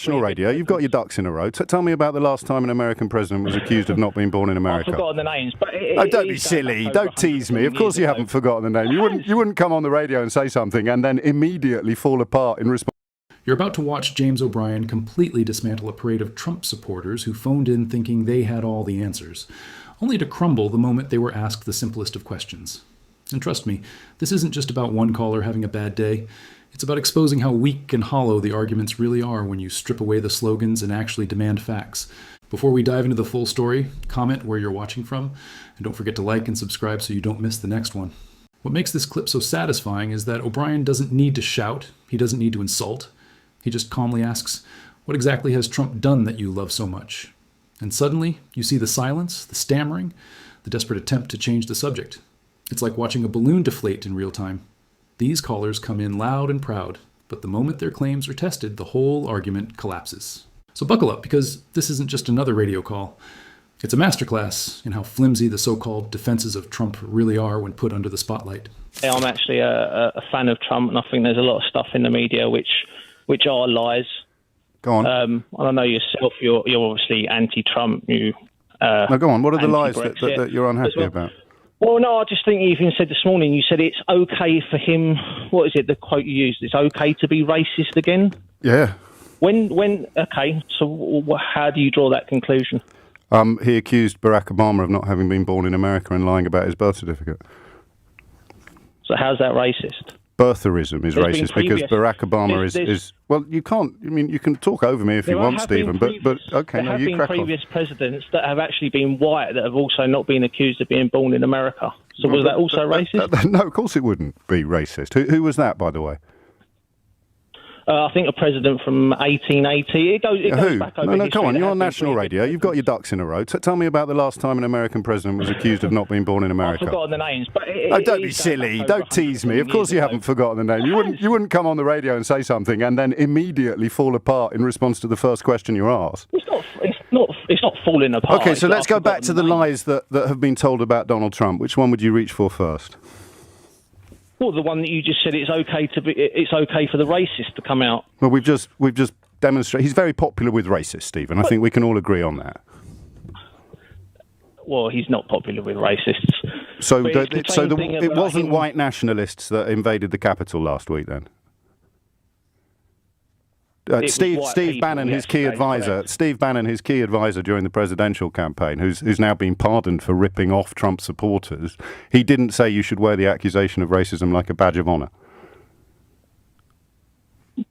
National radio, you've got your ducks in a row. Tell me about the last time an American president was accused of not being born in America. I've forgotten the names, but don't be silly. Don't tease me. Of course you haven't forgotten the name. You wouldn't come on the radio and say something and then immediately fall apart in response. You're about to watch James O'Brien completely dismantle a parade of Trump supporters who phoned in thinking they had all the answers, only to crumble the moment they were asked the simplest of questions. And trust me, this isn't just about one caller having a bad day. It's about exposing how weak and hollow the arguments really are when you strip away the slogans and actually demand facts. Before we dive into the full story, comment where you're watching from, and don't forget to like and subscribe so you don't miss the next one. What makes this clip so satisfying is that O'Brien doesn't need to shout, he doesn't need to insult. He just calmly asks, what exactly has Trump done that you love so much? And suddenly, you see the silence, the stammering, the desperate attempt to change the subject. It's like watching a balloon deflate in real time. These callers come in loud and proud, but the moment their claims are tested, the whole argument collapses. So buckle up, because this isn't just another radio call. It's a masterclass in how flimsy the so-called defenses of Trump really are when put under the spotlight. I'm actually a fan of Trump, and I think there's a lot of stuff in the media which are lies. Go on. I don't know yourself, you're obviously anti-Trump. No, go on. What are the lies that you're unhappy about? Well, no, I just think you even said this morning, you said it's okay for him, what is it, the quote you used, it's okay to be racist again? Yeah. Okay, so how do you draw that conclusion? He accused Barack Obama of not having been born in America and lying about his birth certificate. So how's that racist? Birtherism is racist because Barack Obama is well, you can't. I mean, you can talk over me if you want, Stephen. But okay, no, you crack on. There have been previous presidents that have actually been white that have also not been accused of being born in America. So was that also racist? No, of course it wouldn't be racist. Who was that, by the way? I think a president from 1880. It goes back over No, history. come on. You're on national radio. You've got your ducks in a row. Tell me about the last time an American president was accused of not being born in America. I've forgotten the names, but don't be silly. Don't tease me. Of course you haven't forgotten the name. You wouldn't come on the radio and say something and then immediately fall apart in response to the first question you're asked. It's not falling apart. Okay, so let's go back to the lies that have been told about Donald Trump. Which one would you reach for first? Well, the one that you just said it's okay for the racist to come out. Well, we've just demonstrated he's very popular with racists, Stephen. I think we can all agree on that. Well, he's not popular with racists. So it wasn't white nationalists that invaded the Capitol last week, then. Steve Bannon, his key advisor during the presidential campaign, who's now been pardoned for ripping off Trump supporters, he didn't say you should wear the accusation of racism like a badge of honour.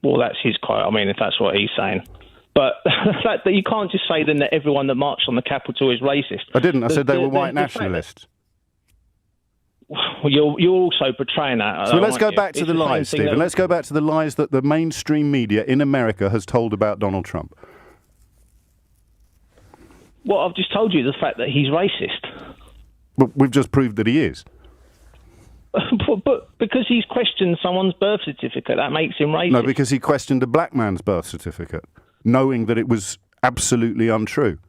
Well, that's his quote. I mean, if that's what he's saying. But the fact that you can't just say then that everyone that marched on the Capitol is racist. I didn't. I said they were white nationalists. Well, you're also portraying that. So let's go back to the lies, Stephen. Let's go back to the lies that the mainstream media in America has told about Donald Trump. Well, I've just told you the fact that he's racist. But we've just proved that he is. But because he's questioned someone's birth certificate, that makes him racist. No, because he questioned a black man's birth certificate, knowing that it was absolutely untrue.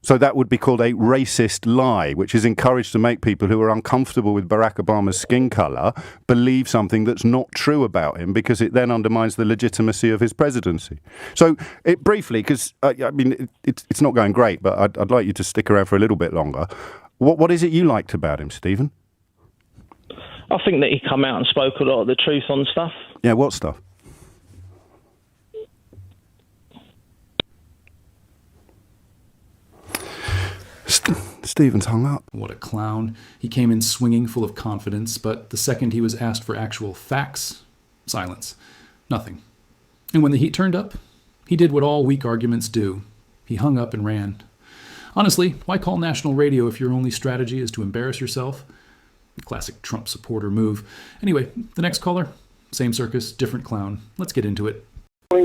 So that would be called a racist lie, which is encouraged to make people who are uncomfortable with Barack Obama's skin colour believe something that's not true about him, because it then undermines the legitimacy of his presidency. So briefly, because it's not going great, but I'd like you to stick around for a little bit longer. What is it you liked about him, Stephen? I think that he come out and spoke a lot of the truth on stuff. Yeah, what stuff? Stephen's hung up. What a clown. He came in swinging, full of confidence, but the second he was asked for actual facts, silence. Nothing. And when the heat turned up, he did what all weak arguments do. He hung up and ran. Honestly, why call national radio if your only strategy is to embarrass yourself? Classic Trump supporter move. Anyway, the next caller, same circus, different clown. Let's get into it.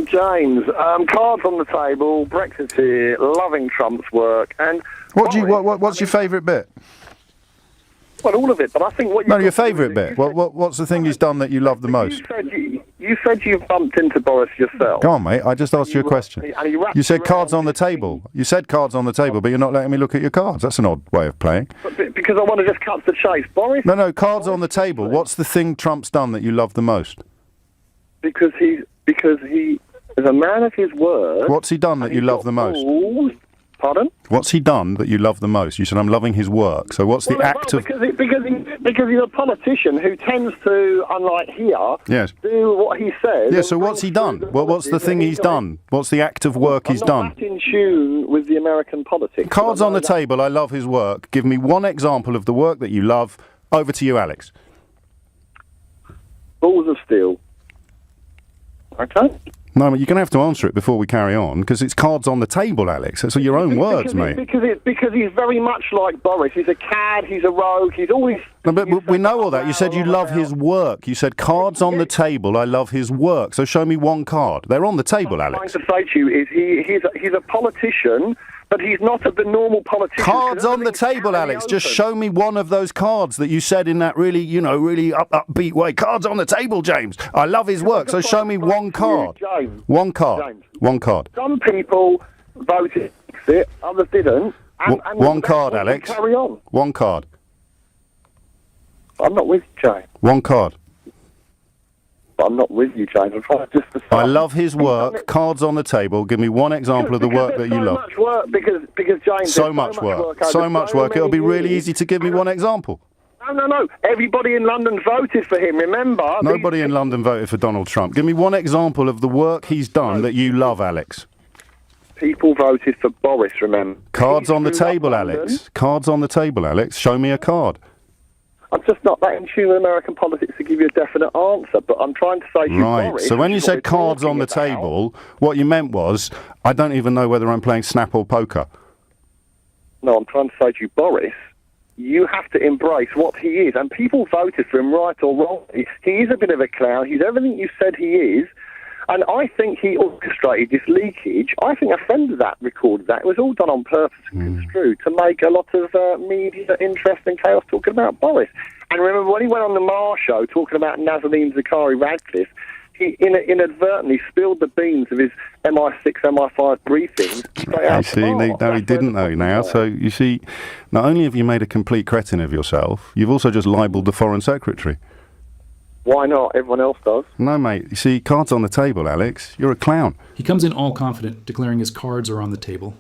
James, cards on the table, Brexit here, loving Trump's work, and what's your favourite bit? Well, all of it, but I think what your favourite bit. What's the thing he's done that you love the most? You said you've bumped into Boris yourself. Go on, mate. I just asked you a question. You said cards on the table. You said cards on the table, but you're not letting me look at your cards. That's an odd way of playing. Because I want to just cut to the chase, Boris. No, cards on the table. What's the thing Trump's done that you love the most? Because he is a man of his word. What's he done that you love the most? Pardon? What's he done that you love the most? You said, I'm loving his work. So what's the act of... Because he's a politician who tends to, unlike here, do what he says. Yeah, so what's he done? What's the thing he's done? What's the act of work he's done? I'm not in tune with the American politics. Cards on the table, I love his work. Give me one example of the work that you love. Over to you, Alex. Balls of steel. Okay? No, you're going to have to answer it before we carry on, because it's cards on the table, Alex. It's your own words, mate. Because he's very much like Boris. He's a cad, he's a rogue, he's always... No, but we know all that. You said you love his work. You said cards on the table, I love his work. So show me one card. They're on the table, Alex. What I'm trying to say to you is he's a politician, but he's not the normal politician. Cards on the table, Alex. Just show me one of those cards that you said in that really upbeat way. Cards on the table, James. I love his work. So show me one card. James. One card. James. One card. Some people voted Brexit, others didn't. And one card, Alex. Carry on. One card. I'm not with you, James. One card. I'm not with you, James. I'm trying to just... I love his work. Cards on the table. Give me one example of the work that you love. So much work because James... So much work. So much work. It'll be really easy to give me one example. No. Everybody in London voted for him, remember? Nobody in London voted for Donald Trump. Give me one example of the work he's done that you love, Alex. People voted for Boris, remember? Cards on the table, Alex. Cards on the table, Alex. Show me a card. I'm just not that in tune with American politics to give you a definite answer, but I'm trying to say to you, right. Boris, so when you said cards on the table, what you meant was, I don't even know whether I'm playing Snap or poker. No, I'm trying to say to you, Boris, you have to embrace what he is. And people voted for him, right or wrong. He is a bit of a clown. He's everything you said he is. And I think he orchestrated this leakage. I think a friend of that recorded that. It was all done on purpose and construed to make a lot of media interest and chaos talking about Boris. And remember, when he went on the Marr show talking about Nazanin Zaghari Ratcliffe, he inadvertently spilled the beans of his MI6, MI5 briefings straight out to Marr. No, he didn't know now. So, you see, not only have you made a complete cretin of yourself, you've also just libelled the Foreign Secretary. Why not? Everyone else does. No, mate. You see, cards on the table, Alex. You're a clown. He comes in all confident, declaring his cards are on the table.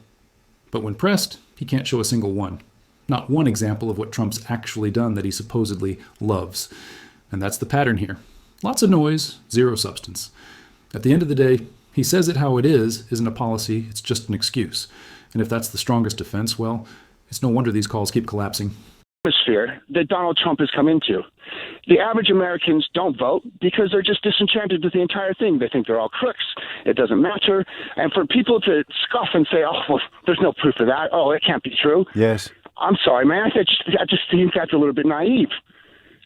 But when pressed, he can't show a single one. Not one example of what Trump's actually done that he supposedly loves. And that's the pattern here. Lots of noise, zero substance. At the end of the day, he says it how it isn't a policy, it's just an excuse. And if that's the strongest defense, well, it's no wonder these calls keep collapsing. Atmosphere that Donald Trump has come into. The average Americans don't vote because they're just disenchanted with the entire thing. They think they're all crooks. It doesn't matter. And for people to scoff and say, oh, well, there's no proof of that. Oh, it can't be true. Yes. I'm sorry, man. I just think that's a little bit naive.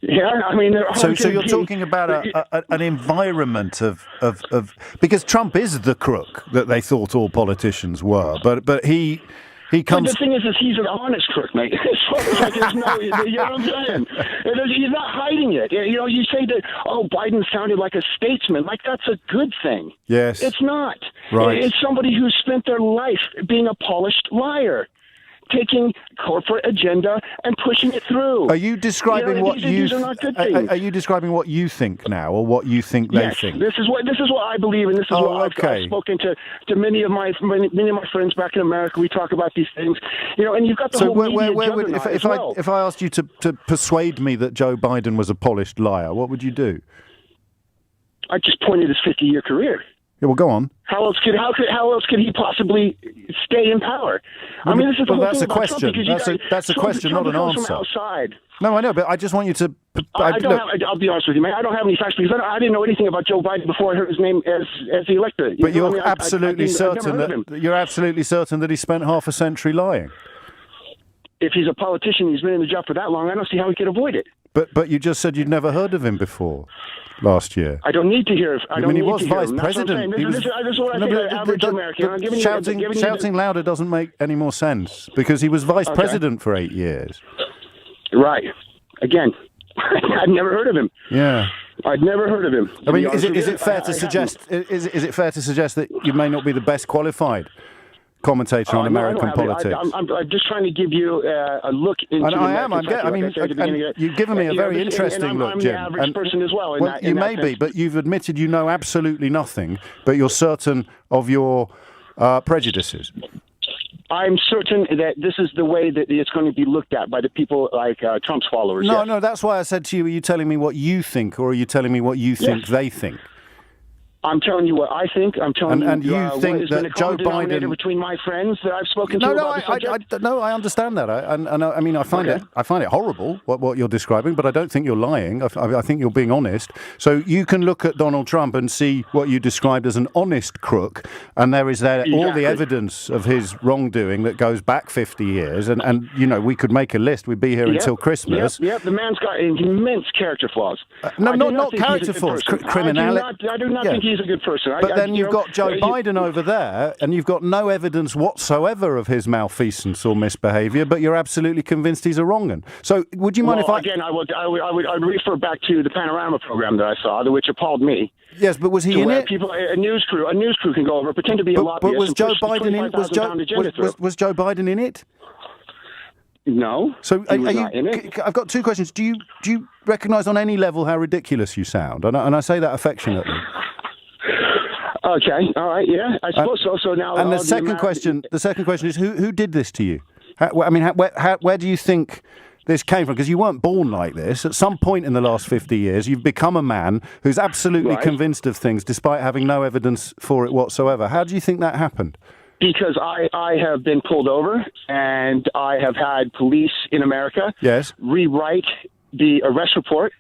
Yeah, I mean... So you're talking about an environment of... Because Trump is the crook that they thought all politicians were, but he comes... But the thing is he's an honest crook, mate. It's like there's no... You know what I'm saying? He's not hiding it. You know, you say that, oh, Biden sounded like a statesman. Like, that's a good thing. Yes. It's not. Right. It's somebody who spent their life being a polished liar, taking corporate agenda and pushing it through. Are you describing what you? These are not good things. Are you describing what you think now, or what you think they yes, think? This is what I believe, and this is what I've spoken to many of my friends back in America. We talk about these things, you know, and you've got the whole media juggernaut as well. If I asked you to persuade me that Joe Biden was a polished liar, what would you do? I just pointed his 50-year career. Yeah, well, go on. How else could he possibly stay in power? I mean, this is the whole that's thing a about question. Trump, That's a question, not an answer. From outside. No, I know, but I just want you to. I'll be honest with you, man. I don't have any facts because I didn't know anything about Joe Biden before I heard his name as the elected. But you're absolutely certain that he spent half a century lying. If he's a politician, he's been in the job for that long. I don't see how he could avoid it. But you just said you'd never heard of him before. Last year. I don't need to hear. He was vice president. This is what I think of average American. Shouting louder doesn't make any more sense because he was vice president for 8 years. Right. Again, I'd never heard of him. Yeah. I'd never heard of him. I mean, is it fair to suggest? Is it fair to suggest that you may not be the best qualified commentator on American politics. I'm just trying to give you a look into American psyche. You've given me a very interesting look, Jim. I'm the average person as well. You may be, but you've admitted you know absolutely nothing, but you're certain of your prejudices. I'm certain that this is the way that it's going to be looked at by the people like Trump's followers. No, that's why I said to you, are you telling me what you think, or are you telling me what you think they think? I'm telling you what I think. I'm telling you. And you think what has been that a Joe common denominator Biden between my friends that I've spoken to about the subject? I understand that. I mean, I find it horrible what you're describing, but I don't think you're lying. I think you're being honest. So you can look at Donald Trump and see what you described as an honest crook, and there is all the evidence of his wrongdoing that goes back 50 years, and you know, we could make a list. We'd be here until Christmas. Yep, the man's got immense character flaws. Not character flaws, criminality. I do not think he's a good person. But then you've got Joe Biden over there, and you've got no evidence whatsoever of his malfeasance or misbehaviour, but you're absolutely convinced he's a wrong-un. So would you mind if I... Again, I would refer back to the Panorama program that I saw, which appalled me. Yes, but was he in it? A news crew can go over, pretend to be a lobbyist. But was Joe Biden in? Was Joe Biden in it? No. So I've got two questions. Do you recognise on any level how ridiculous you sound? And I say that affectionately. Okay. All right. Yeah, I suppose so. So now, and the second question is who did this to you? Where do you think this came from? Because you weren't born like this. At some point in the last 50 years, you've become a man who's absolutely convinced of things, despite having no evidence for it whatsoever. How do you think that happened? Because I have been pulled over, and I have had police in America rewrite the arrest report.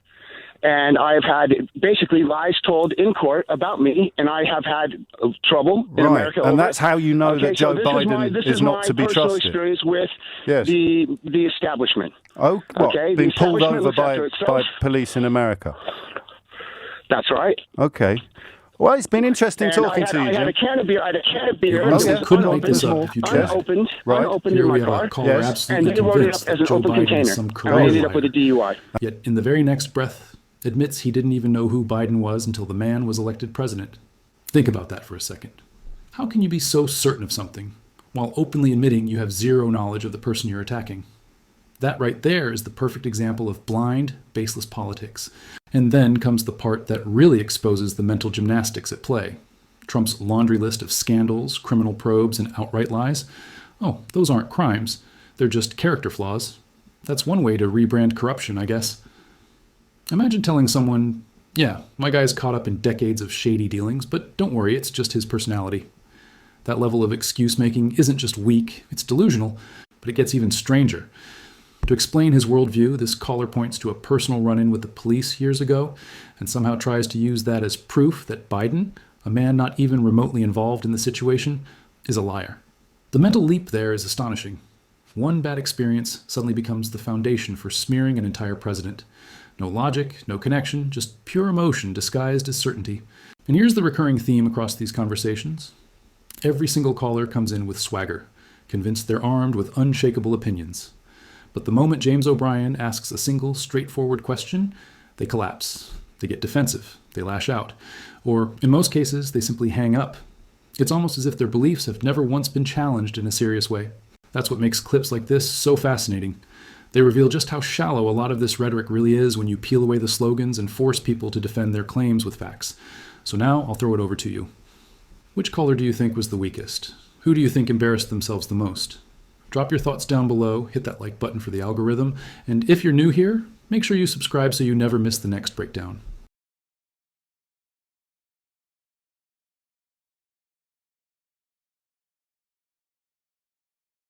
And I have had basically lies told in court about me, and I have had trouble in America. And that's how you know that Joe Biden is not to be trusted. This is my personal experience with the establishment. Oh, being pulled over by police in America. That's right. Okay. Well, it's been interesting talking to you, Jim. I had a can of beer. Couldn't make this up if you tried. Unopened in my car. Absolutely and they wrote it up as an open container. And I ended up with a DUI. Yet in the very next breath, admits he didn't even know who Biden was until the man was elected president. Think about that for a second. How can you be so certain of something while openly admitting you have zero knowledge of the person you're attacking? That right there is the perfect example of blind, baseless politics. And then comes the part that really exposes the mental gymnastics at play. Trump's laundry list of scandals, criminal probes, and outright lies. Oh, those aren't crimes. They're just character flaws. That's one way to rebrand corruption, I guess. Imagine telling someone, yeah, my guy's caught up in decades of shady dealings, but don't worry, it's just his personality. That level of excuse-making isn't just weak, it's delusional, but it gets even stranger. To explain his worldview, this caller points to a personal run-in with the police years ago, and somehow tries to use that as proof that Biden, a man not even remotely involved in the situation, is a liar. The mental leap there is astonishing. One bad experience suddenly becomes the foundation for smearing an entire president. No logic, no connection, just pure emotion disguised as certainty. And here's the recurring theme across these conversations. Every single caller comes in with swagger, convinced they're armed with unshakable opinions. But the moment James O'Brien asks a single, straightforward question, they collapse. They get defensive. They lash out. Or, in most cases, they simply hang up. It's almost as if their beliefs have never once been challenged in a serious way. That's what makes clips like this so fascinating. They reveal just how shallow a lot of this rhetoric really is when you peel away the slogans and force people to defend their claims with facts. So now I'll throw it over to you. Which caller do you think was the weakest? Who do you think embarrassed themselves the most? Drop your thoughts down below, hit that like button for the algorithm, and if you're new here, make sure you subscribe so you never miss the next breakdown.